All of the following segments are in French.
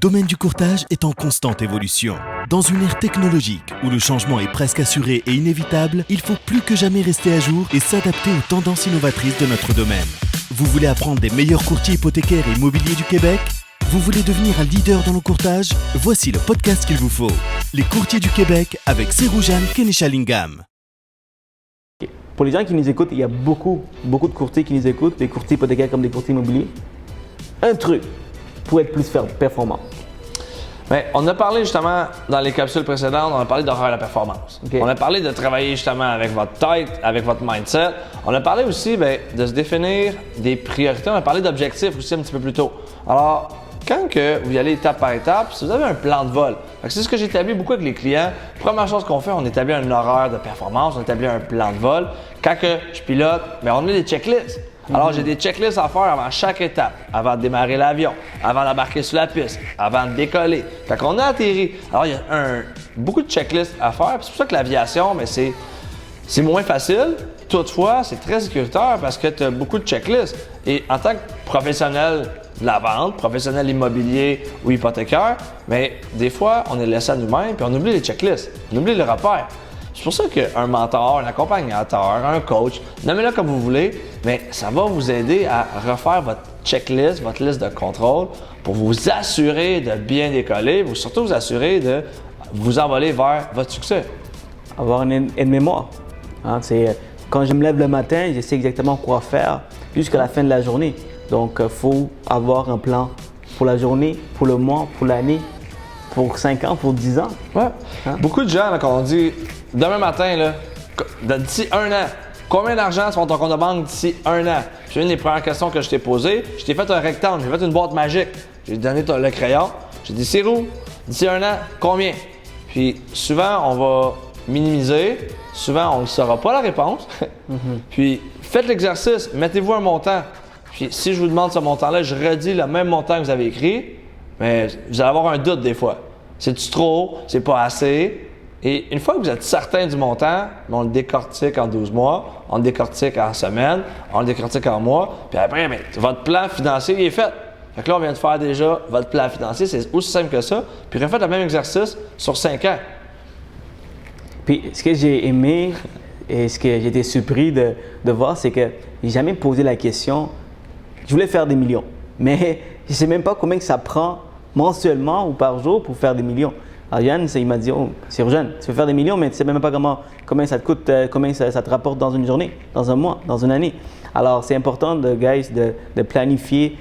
domaine du courtage est en constante évolution. Dans une ère technologique où le changement est presque assuré et inévitable, il faut plus que jamais rester à jour et s'adapter aux tendances innovatrices de notre domaine. Vous voulez apprendre des meilleurs courtiers hypothécaires et immobiliers du Québec? Vous voulez devenir un leader dans le courtage? Voici le podcast qu'il vous faut. Les courtiers du Québec avec Seroujane Kenishalingam. Pour les gens qui nous écoutent, il y a beaucoup de courtiers qui nous écoutent, des courtiers hypothécaires comme des courtiers immobiliers. Un truc pour être plus performant. Bien, on a parlé justement dans les capsules précédentes, on a parlé d'horaire de performance. Okay. On a parlé de travailler justement avec votre tête, avec votre mindset. On a parlé aussi de se définir des priorités. On a parlé d'objectifs aussi un petit peu plus tôt. Alors, quand que vous y allez étape par étape, si vous avez un plan de vol, c'est ce que j'établis beaucoup avec les clients. Première chose qu'on fait, on établit un horaire de performance, on établit un plan de vol. Quand que je pilote, bien, on a des checklists. Alors, j'ai des checklists à faire avant chaque étape, avant de démarrer l'avion, avant d'embarquer sur la piste, avant de décoller. Quand on a atterri, alors il y a beaucoup de checklists à faire. C'est pour ça que l'aviation, mais c'est moins facile. Toutefois, c'est très sécuritaire parce que tu as beaucoup de checklists. Et en tant que professionnel de la vente, professionnel immobilier ou hypothécaire, mais des fois, on est laissé à nous-mêmes puis on oublie les checklists, on oublie le repère. C'est pour ça qu'un mentor, un accompagnateur, un coach, nommez-le comme vous voulez, mais ça va vous aider à refaire votre checklist, votre liste de contrôle pour vous assurer de bien décoller, pour surtout vous assurer de vous envoler vers votre succès. Avoir une mémoire. Quand je me lève le matin, je sais exactement quoi faire jusqu'à la fin de la journée. Donc, il faut avoir un plan pour la journée, pour le mois, pour l'année, pour 5 ans, pour 10 ans. Ouais. Beaucoup de gens, là, quand on dit demain matin, là, d'ici 1 an, combien d'argent sont ton compte de banque d'ici 1 an? C'est une des premières questions que je t'ai posées. Je t'ai fait un rectangle, j'ai fait une boîte magique. J'ai donné le crayon. J'ai dit, Sérou, d'ici 1 an, combien? Puis souvent, on va minimiser. Souvent, on ne saura pas la réponse. Puis faites l'exercice, mettez-vous un montant. Puis si je vous demande ce montant-là, je redis le même montant que vous avez écrit, mais vous allez avoir un doute des fois. C'est-tu trop? C'est pas assez? Et une fois que vous êtes certain du montant, on le décortique en 12 mois, on le décortique en semaine, on le décortique en mois, puis après, votre plan financier il est fait. Fait que là, on vient de faire déjà votre plan financier, c'est aussi simple que ça. Puis refaites le même exercice sur 5 ans. Puis ce que j'ai aimé et ce que j'ai été surpris de voir, c'est que j'ai jamais posé la question. Je voulais faire des millions, mais je ne sais même pas combien que ça prend mensuellement ou par jour pour faire des millions. Alors Yann, il m'a dit, oh, Seroujane, tu veux faire des millions, mais tu ne sais même pas combien ça te coûte, combien ça te rapporte dans une journée, dans un mois, dans une année. Alors c'est important, de planifier.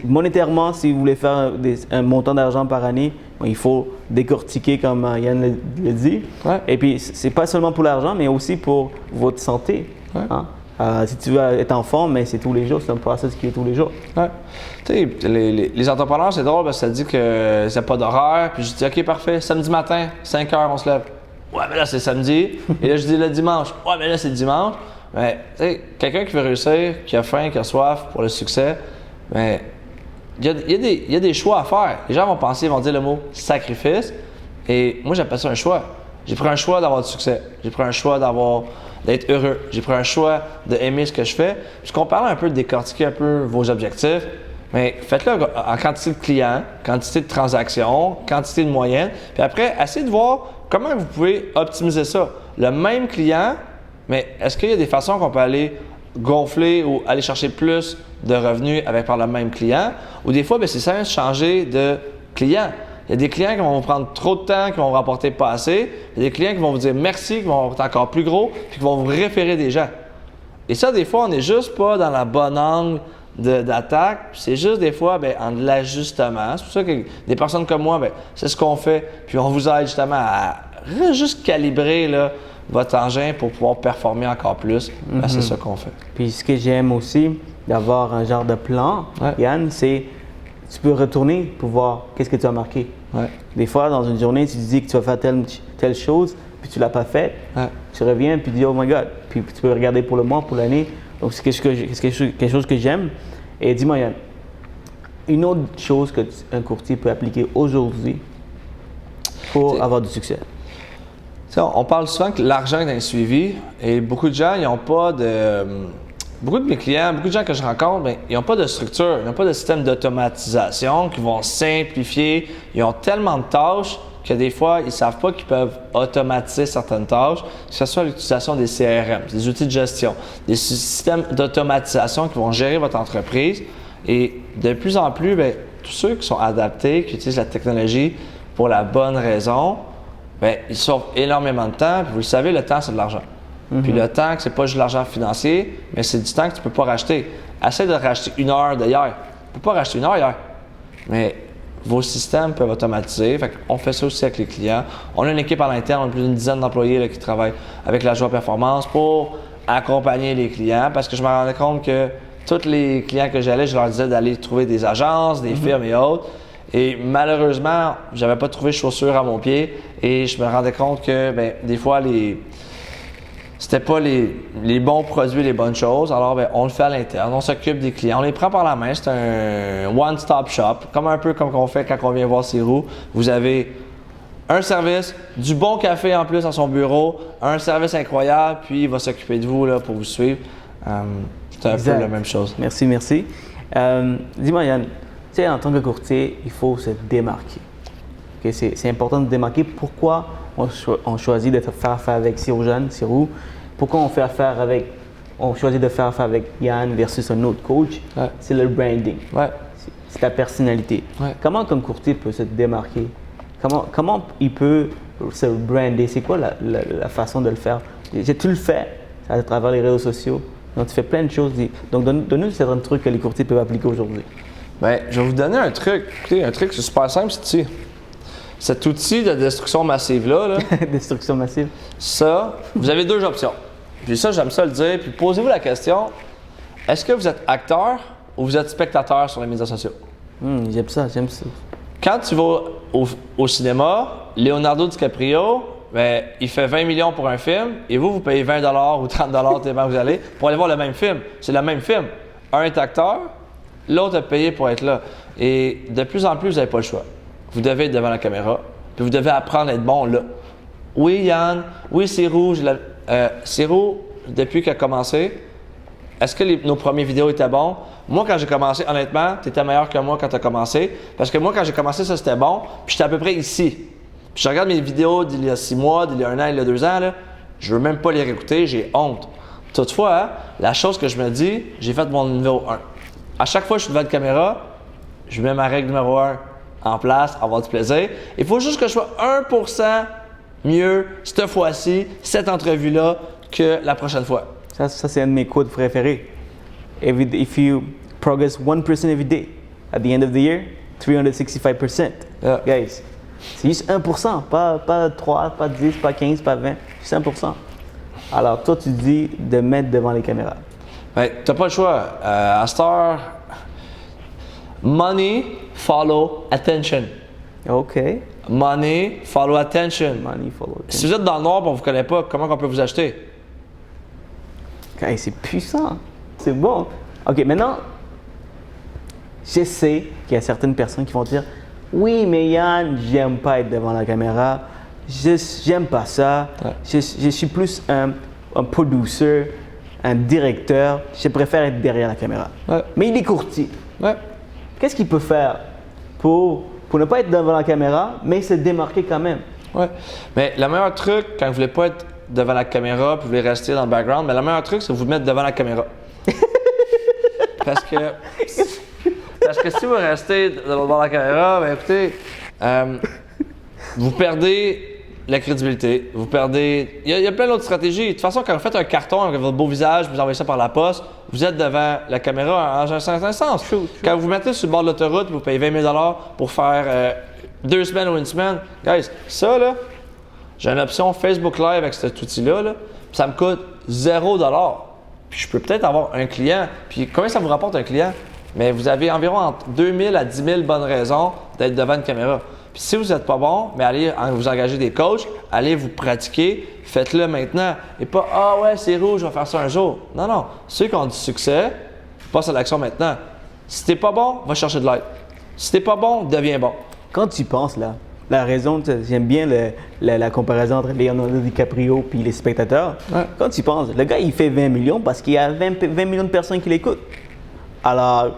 Monétairement, si vous voulez faire un montant d'argent par année, il faut décortiquer comme Yann le dit. Ouais. Et puis, ce n'est pas seulement pour l'argent, mais aussi pour votre santé. Ouais. Hein? Si tu veux être en forme, mais c'est tous les jours, c'est un processus qui est tous les jours. Ouais. Tu sais, les entrepreneurs, c'est drôle parce que ça dit que c'est pas d'horaire. Puis je dis, OK, parfait, samedi matin, 5 heures, on se lève. Ouais, mais là, c'est samedi. Et là, je dis le dimanche. Ouais, mais là, c'est dimanche. Mais tu sais, quelqu'un qui veut réussir, qui a faim, qui a soif pour le succès, mais il y a des choix à faire. Les gens vont penser, ils vont dire le mot sacrifice. Et moi, j'appelle ça un choix. J'ai pris un choix d'avoir du succès. J'ai pris un choix d'être heureux. J'ai pris un choix d'aimer ce que je fais. Puisqu'on parle un peu de décortiquer un peu vos objectifs, mais faites-le en quantité de clients, quantité de transactions, quantité de moyenne. Puis après, essayez de voir comment vous pouvez optimiser ça. Le même client, mais est-ce qu'il y a des façons qu'on peut aller gonfler ou aller chercher plus de revenus par le même client? Ou des fois, c'est simple de changer de client. Il y a des clients qui vont vous prendre trop de temps, qui vont vous rapporter pas assez. Il y a des clients qui vont vous dire merci, qui vont être encore plus gros, puis qui vont vous référer des gens. Et ça, des fois, on n'est juste pas dans la bonne angle d'attaque. C'est juste des fois en de l'ajustement. C'est pour ça que des personnes comme moi, c'est ce qu'on fait. Puis on vous aide justement à juste calibrer là, votre engin pour pouvoir performer encore plus. C'est ça qu'on fait. Puis ce que j'aime aussi d'avoir un genre de plan, Yann, c'est tu peux retourner pour voir qu'est-ce que tu as marqué. Ouais. Des fois, dans une journée, tu te dis que tu vas faire telle chose, puis tu ne l'as pas fait. Ouais. Tu reviens, puis tu dis « Oh my God ». Puis tu peux regarder pour le mois, pour l'année. Donc, c'est quelque chose que j'aime. Et dis-moi, Yann, une autre chose qu'un courtier peut appliquer aujourd'hui pour avoir du succès. On parle souvent que l'argent est un suivi et beaucoup de gens, ils n'ont pas beaucoup de mes clients, beaucoup de gens que je rencontre, ben, ils n'ont pas de structure, ils n'ont pas de système d'automatisation qui vont simplifier. Ils ont tellement de tâches que des fois, ils ne savent pas qu'ils peuvent automatiser certaines tâches, que ce soit l'utilisation des CRM, des outils de gestion, des systèmes d'automatisation qui vont gérer votre entreprise. Et de plus en plus, bien, tous ceux qui sont adaptés, qui utilisent la technologie pour la bonne raison, bien, ils sauvent énormément de temps. Puis vous le savez, le temps, c'est de l'argent. Puis le temps, c'est pas juste de l'argent financier, mais c'est du temps que tu peux pas racheter. Essaye de racheter 1 heure d'hier. Tu peux pas racheter 1 heure hier. Mais vos systèmes peuvent automatiser. Fait qu'on fait ça aussi avec les clients. On a une équipe à l'interne, on a plus d'une dizaine d'employés là, qui travaillent avec la Joie Performance pour accompagner les clients parce que je me rendais compte que tous les clients que j'allais, je leur disais d'aller trouver des agences, des firmes et autres. Et malheureusement, j'avais pas trouvé chaussures à mon pied et je me rendais compte que ben, des fois, c'était pas les bons produits, les bonnes choses. Alors, ben, on le fait à l'interne, on s'occupe des clients, on les prend par la main. C'est un one-stop shop, un peu comme on fait quand on vient voir Sirou. Vous avez un service, du bon café en plus à son bureau, un service incroyable, puis il va s'occuper de vous là, pour vous suivre. C'est un peu la même chose. Merci. Dis-moi, Yann, tu sais, en tant que courtier, il faut se démarquer. Okay? C'est important de se démarquer. Pourquoi on choisit de faire affaire avec Sirou? Pourquoi on choisit de faire affaire avec Yann versus un autre coach? Ouais. C'est le branding. Ouais. C'est ta personnalité. Ouais. Comment, comme courtier, peut se démarquer? Comment il peut se brander? C'est quoi la façon de le faire? Tu le fais à travers les réseaux sociaux. Donc, tu fais plein de choses. Donc, donne-nous certains trucs que les courtiers peuvent appliquer aujourd'hui. Bien, je vais vous donner un truc. Écoutez, un truc, c'est super simple, c'est ici. Cet outil de destruction massive-là, destruction massive. Ça, vous avez 2 options. Puis ça, j'aime ça le dire. Puis posez-vous la question, est-ce que vous êtes acteur ou vous êtes spectateur sur les médias sociaux? J'aime ça. Quand tu vas au cinéma, Leonardo DiCaprio, ben, il fait 20 millions pour un film et vous payez 20 $ ou 30 $ tellement vous allez pour aller voir le même film. C'est le même film. Un est acteur, l'autre est payé pour être là. Et de plus en plus, vous n'avez pas le choix. Vous devez être devant la caméra, puis vous devez apprendre à être bon là. Oui, Yann, oui, Sirou. Sirou, depuis qu'il a commencé, est-ce que nos premières vidéos étaient bons? Moi, quand j'ai commencé, honnêtement, tu étais meilleur que moi quand tu as commencé. Parce que moi, quand j'ai commencé, ça c'était bon, puis j'étais à peu près ici. Puis je regarde mes vidéos d'il y a 6 mois, d'il y a 1 an, il y a 2 ans, là, je veux même pas les réécouter, j'ai honte. Toutefois, hein, la chose que je me dis, j'ai fait mon numéro 1. À chaque fois que je suis devant la caméra, je mets ma règle numéro 1 en place, avoir du plaisir. Il faut juste que je sois 1% mieux cette fois-ci, cette entrevue-là, que la prochaine fois. Ça c'est un de mes quotes préférés. If you progress 1% every day, at the end of the year, 365%. Yeah. Guys, c'est juste 1%, pas 3, pas 10, pas 15, pas 20, juste 1%. Alors toi, tu dis de mettre devant les caméras. Ben, tu n'as pas le choix. À cette heure, money, follow, attention. OK. Money, follow, attention. Money, follow, attention. Si vous êtes dans le noir et on ne vous connaît pas, comment on peut vous acheter? Okay, c'est puissant. C'est bon. OK, maintenant, je sais qu'il y a certaines personnes qui vont dire « Oui, mais Yann, j'aime pas être devant la caméra. J'aime pas ça. Ouais. Je suis plus un producer, un directeur. Je préfère être derrière la caméra. Ouais. Mais il est courtier. Ouais. Qu'est-ce qu'il peut faire pour ne pas être devant la caméra, mais se démarquer quand même? Ouais. Mais le meilleur truc, quand vous ne voulez pas être devant la caméra puis vous voulez rester dans le background, mais le meilleur truc, c'est de vous mettre devant la caméra. Parce que si vous restez devant la caméra, ben écoutez, vous perdez la crédibilité, vous perdez... Il y a plein d'autres stratégies. De toute façon, quand vous faites un carton avec votre beau visage, vous envoyez ça par la poste, vous êtes devant la caméra en un certain sens. Quand vous vous mettez sur le bord de l'autoroute, vous payez 20 000 $ pour faire 2 semaines ou 1 semaine. Guys, ça là, j'ai une option Facebook Live avec cet outil-là, là, puis ça me coûte 0 $. Puis je peux peut-être avoir un client. Puis combien ça vous rapporte un client? Mais vous avez environ entre 2 000 à 10 000 bonnes raisons d'être devant une caméra. Puis si vous n'êtes pas bon, mais allez vous engager des coachs, allez vous pratiquer, faites-le maintenant. Et pas « Ah ouais, c'est rouge, je vais faire ça un jour ». Non. Ceux qui ont du succès, passe à l'action maintenant. Si t'es pas bon, va chercher de l'aide. Si t'es pas bon, deviens bon. Quand tu penses là, la raison, j'aime bien la comparaison entre Leonardo DiCaprio et les spectateurs. Ouais. Quand tu penses, le gars, il fait 20 millions parce qu'il y a 20 millions de personnes qui l'écoutent. Alors,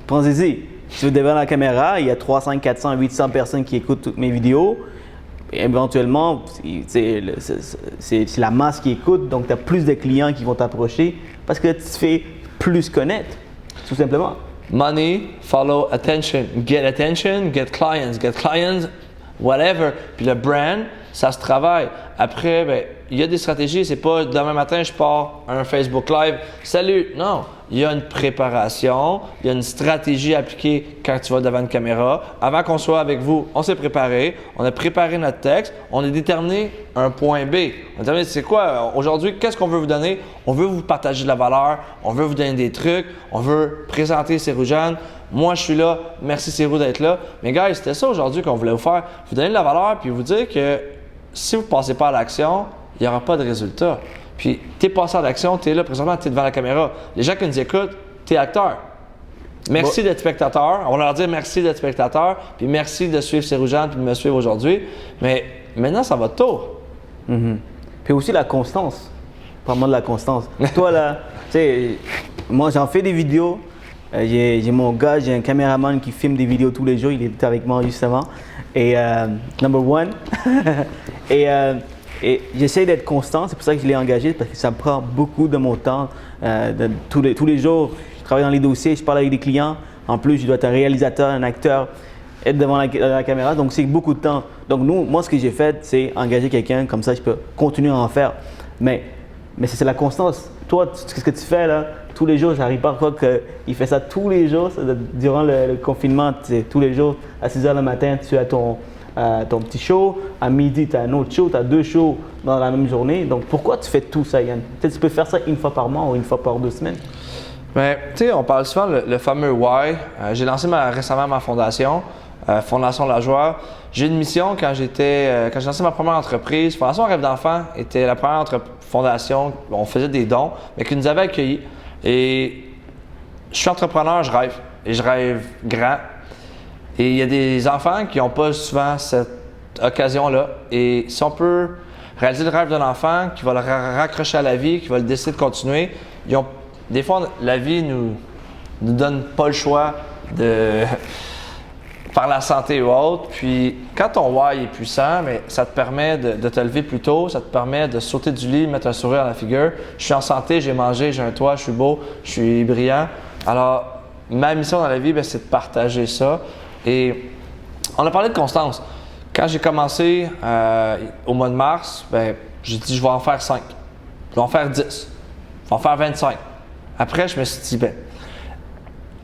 pensez-y, si vous êtes devant la caméra, il y a 300, 400, 800 personnes qui écoutent toutes mes vidéos. Et éventuellement, c'est la masse qui écoute, donc tu as plus de clients qui vont t'approcher parce que tu te fais plus connaître, tout simplement. Money, follow attention, get clients, whatever. Puis le brand, ça se travaille. Après, ben, il y a des stratégies. C'est pas demain matin, je pars un Facebook Live. Salut! Non! Il y a une préparation, il y a une stratégie appliquée quand tu vas devant une caméra. Avant qu'on soit avec vous, on s'est préparé, on a préparé notre texte, on a déterminé un point B. On a déterminé, c'est quoi? Aujourd'hui, qu'est-ce qu'on veut vous donner? On veut vous partager de la valeur, on veut vous donner des trucs, on veut présenter Cyrus-Jeanne. Moi, je suis là. Merci Cyrus d'être là. Mais guys, c'était ça aujourd'hui qu'on voulait vous faire. Vous donner de la valeur puis vous dire que si vous ne passez pas à l'action, il n'y aura pas de résultat. Puis, tu es passé à l'action, tu es là, présentement, tu es devant la caméra. Les gens qui nous écoutent, tu es acteur. Merci d'être spectateur. On va leur dire merci d'être spectateur, puis merci de suivre Cyrus-Jeanne puis de me suivre aujourd'hui. Mais maintenant, ça va de tour. Puis aussi la constance. Parle-moi de la constance. Toi, là, tu sais, moi, j'en fais des vidéos. J'ai mon gars, j'ai un caméraman qui filme des vidéos tous les jours. Il est avec moi, justement. Et number one. Et j'essaie d'être constant, c'est pour ça que je l'ai engagé, parce que ça me prend beaucoup de mon temps. Tous les jours, je travaille dans les dossiers, je parle avec des clients. En plus, je dois être un réalisateur, un acteur, être devant la caméra, donc c'est beaucoup de temps. Donc moi, ce que j'ai fait, c'est engager quelqu'un, comme ça je peux continuer à en faire. Mais c'est la constance. Toi, ce que tu fais là, tous les jours, j'arrive pas à croire qu'il fait ça tous les jours. Durant le confinement, tous les jours, à 6 h le matin, tu as ton petit show, à midi, tu as un autre show, tu as 2 shows dans la même journée. Donc, pourquoi tu fais tout ça, Yann? Peut-être tu peux faire ça une fois par mois ou une fois par 2 semaines. Bien, tu sais, on parle souvent le fameux why. J'ai lancé récemment ma fondation, Fondation La Joie. J'ai une mission quand j'ai lancé ma première entreprise. Fondation Rêve d'enfant était la première fondation. On faisait des dons, mais qui nous avait accueillis. Et je suis entrepreneur, je rêve. Et je rêve grand. Et il y a des enfants qui n'ont pas souvent cette occasion-là. Et si on peut réaliser le rêve d'un enfant, qui va le raccrocher à la vie, qui va le décider de continuer, des fois, la vie nous donne pas le choix de par la santé ou autre. Puis quand ton why est puissant, mais ça te permet de te lever plus tôt, ça te permet de sauter du lit, mettre un sourire à la figure. Je suis en santé, j'ai mangé, j'ai un toit, je suis beau, je suis brillant. Alors, ma mission dans la vie, c'est de partager ça. Et on a parlé de constance. Quand j'ai commencé au mois de mars, j'ai dit je vais en faire 5, je vais en faire 10, je vais en faire 25. Après, je me suis dit,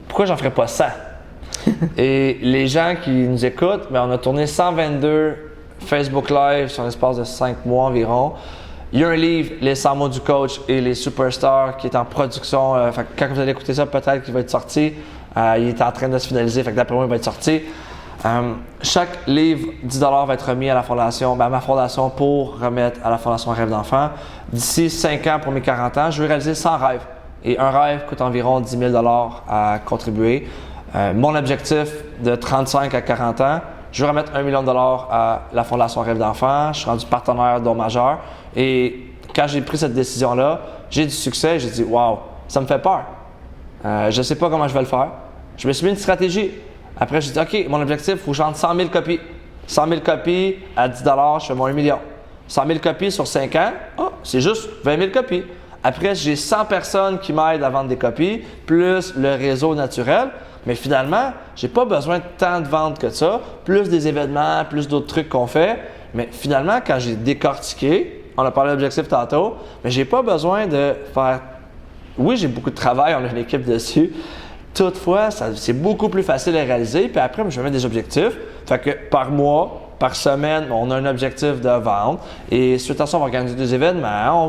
pourquoi j'en ferais pas 100? Et les gens qui nous écoutent, on a tourné 122 Facebook Live sur l'espace de 5 mois environ. Il y a un livre, Les 100 mots du coach et les superstars, qui est en production. Quand vous allez écouter ça, peut-être qu'il va être sorti. Il est en train de se finaliser, d'après moi, il va être sorti. Chaque livre, 10 $ va être remis à la fondation, à ma fondation pour remettre à la Fondation Rêve d'enfant. D'ici 5 ans, pour mes 40 ans, je veux réaliser 100 rêves. Et un rêve coûte environ 10 000 $ à contribuer. Mon objectif de 35 à 40 ans, je veux remettre 1 million de dollars à la Fondation Rêve d'enfant. Je suis rendu partenaire don majeur. Et quand j'ai pris cette décision-là, j'ai du succès. J'ai dit, wow, ça me fait peur. Je ne sais pas comment je vais le faire. Je me suis mis une stratégie. Après, j'ai dit, OK, mon objectif, il faut que je vende 100 000 copies. 100 000 copies à 10 $, je fais mon 1 million. 100 000 copies sur 5 ans, c'est juste 20 000 copies. Après, j'ai 100 personnes qui m'aident à vendre des copies, plus le réseau naturel. Mais finalement, j'ai pas besoin de tant de ventes que ça, plus des événements, plus d'autres trucs qu'on fait. Mais finalement, quand j'ai décortiqué, on a parlé d'objectifs tantôt, mais j'ai pas besoin de faire. Oui, j'ai beaucoup de travail, on a une équipe dessus. Toutefois, c'est beaucoup plus facile à réaliser. Puis après, je vais mettre des objectifs. Fait que par mois, par semaine, on a un objectif de vente. Et suite à ça, on va organiser des événements.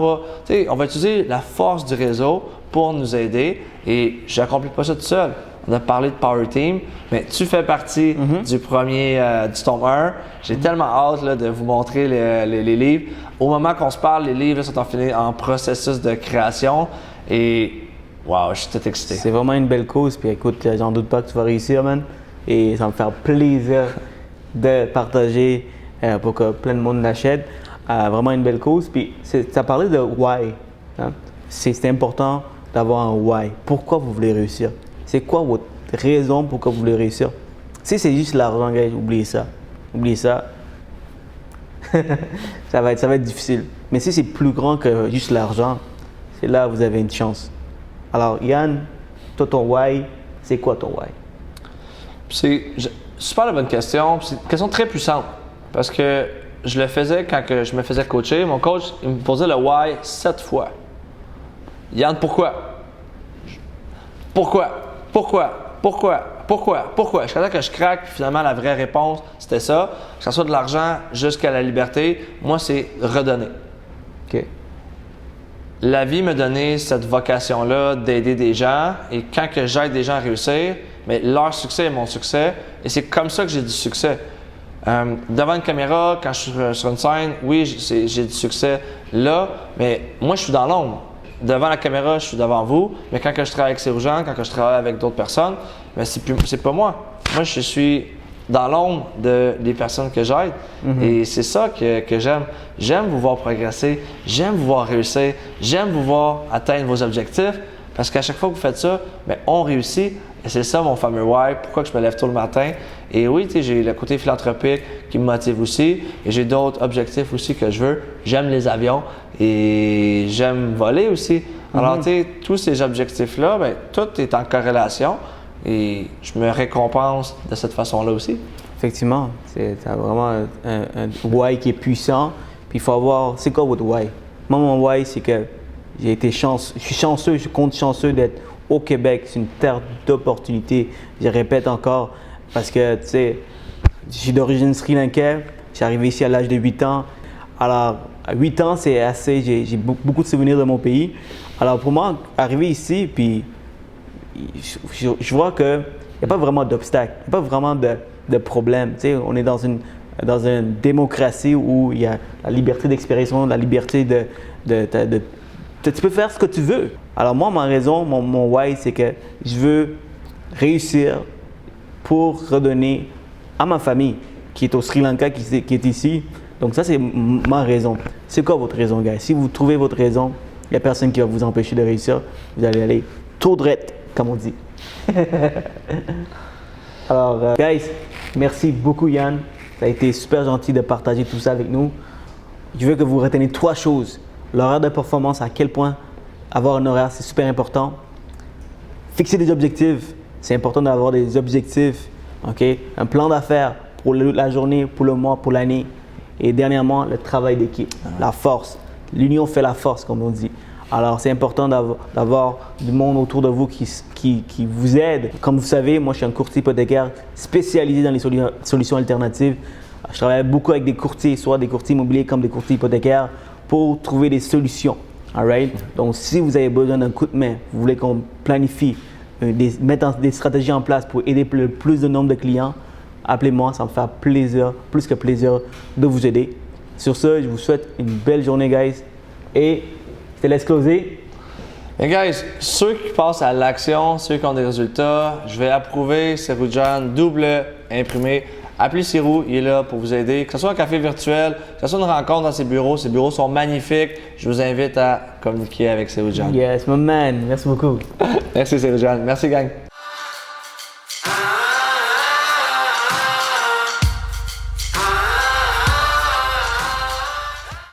On va utiliser la force du réseau pour nous aider. Et je n'accomplis pas ça tout seul. On a parlé de Power Team, mais tu fais partie du premier, du tome 1. J'ai tellement hâte là, de vous montrer les livres. Au moment qu'on se parle, les livres là, sont en processus de création. Et wow, je suis tout excité. C'est vraiment une belle cause. Puis écoute, j'en doute pas que tu vas réussir, man. Et ça va me faire plaisir de partager pour que plein de monde l'achète. Vraiment une belle cause. Puis, tu as parlé de why. Hein? C'est important d'avoir un why. Pourquoi vous voulez réussir? C'est quoi votre raison pourquoi vous voulez réussir? Si c'est juste l'argent, gars, oubliez ça. Oubliez ça. ça va être difficile. Mais si c'est plus grand que juste l'argent, c'est là que vous avez une chance. Alors, Yann, toi, ton why, c'est quoi ton why? C'est super la bonne question. C'est une question très puissante parce que je le faisais quand je me faisais coacher. Mon coach, il me posait le why 7 fois. Yann, pourquoi? Pourquoi? Jusqu'à temps que je craque, puis finalement, la vraie réponse, c'était ça. Que ce soit de l'argent jusqu'à la liberté, moi, c'est redonner. OK. La vie m'a donné cette vocation-là d'aider des gens. Et quand que j'aide des gens à réussir, mais leur succès est mon succès. Et c'est comme ça que j'ai du succès. Devant une caméra, quand je suis sur une scène, oui, j'ai du succès là, mais moi, je suis dans l'ombre. Devant la caméra, je suis devant vous, mais quand que je travaille avec Cérujean, quand que je travaille avec d'autres personnes, mais c'est pas moi. Moi, je suis dans l'ombre des personnes que j'aide. Et c'est ça que j'aime. J'aime vous voir progresser, j'aime vous voir réussir, j'aime vous voir atteindre vos objectifs, parce qu'à chaque fois que vous faites ça, bien, on réussit. Et c'est ça mon fameux why, pourquoi que je me lève tôt le matin. Et oui, j'ai le côté philanthropique qui me motive aussi. Et j'ai d'autres objectifs aussi que je veux. J'aime les avions et j'aime voler aussi. Alors, tous ces objectifs-là, bien, tout est en corrélation. Et je me récompense de cette façon-là aussi. Effectivement, c'est vraiment un why qui est puissant. Puis il faut avoir, c'est quoi votre why? Moi, mon why, c'est que je suis chanceux, je compte chanceux d'être au Québec. C'est une terre d'opportunités. Je répète encore, parce que, tu sais, je suis d'origine sri-lankaise. Je suis arrivé ici à l'âge de 8 ans. Alors, à 8 ans, c'est assez, j'ai beaucoup de souvenirs de mon pays. Alors, pour moi, arriver ici, puis je vois qu'il n'y a pas vraiment d'obstacles, il n'y a pas vraiment de problème. Tu sais, on est dans une démocratie où il y a la liberté d'expression, la liberté tu peux faire ce que tu veux. Alors moi, ma raison, mon why, c'est que je veux réussir pour redonner à ma famille qui est au Sri Lanka, qui est ici. Donc ça, c'est ma raison. C'est quoi votre raison, gars? Si vous trouvez votre raison, il n'y a personne qui va vous empêcher de réussir. Vous allez aller tout droit, comme on dit. Alors, guys, merci beaucoup, Yann. Ça a été super gentil de partager tout ça avec nous. Je veux que vous reteniez 3 choses. L'horaire de performance, à quel point avoir un horaire, c'est super important. Fixer des objectifs, c'est important d'avoir des objectifs. Okay? Un plan d'affaires pour la journée, pour le mois, pour l'année. Et dernièrement, le travail d'équipe, la force. L'union fait la force, comme on dit. Alors, c'est important d'avoir du monde autour de vous qui vous aide. Comme vous savez, moi, je suis un courtier hypothécaire spécialisé dans les solutions alternatives. Je travaille beaucoup avec des courtiers, soit des courtiers immobiliers comme des courtiers hypothécaires, pour trouver des solutions. All right? Donc, si vous avez besoin d'un coup de main, vous voulez qu'on planifie, mettre des stratégies en place pour aider le plus de nombre de clients, appelez-moi, ça me fait plaisir, plus que plaisir de vous aider. Sur ce, je vous souhaite une belle journée, guys. Et je te laisse closer. Mais guys, ceux qui passent à l'action, ceux qui ont des résultats, je vais approuver Cérujean double imprimé. Appelez Cérou, il est là pour vous aider. Que ce soit un café virtuel, que ce soit une rencontre dans ses bureaux sont magnifiques. Je vous invite à communiquer avec Cérujean. Yes, my man. Merci beaucoup. Merci Cérujean. Merci gang.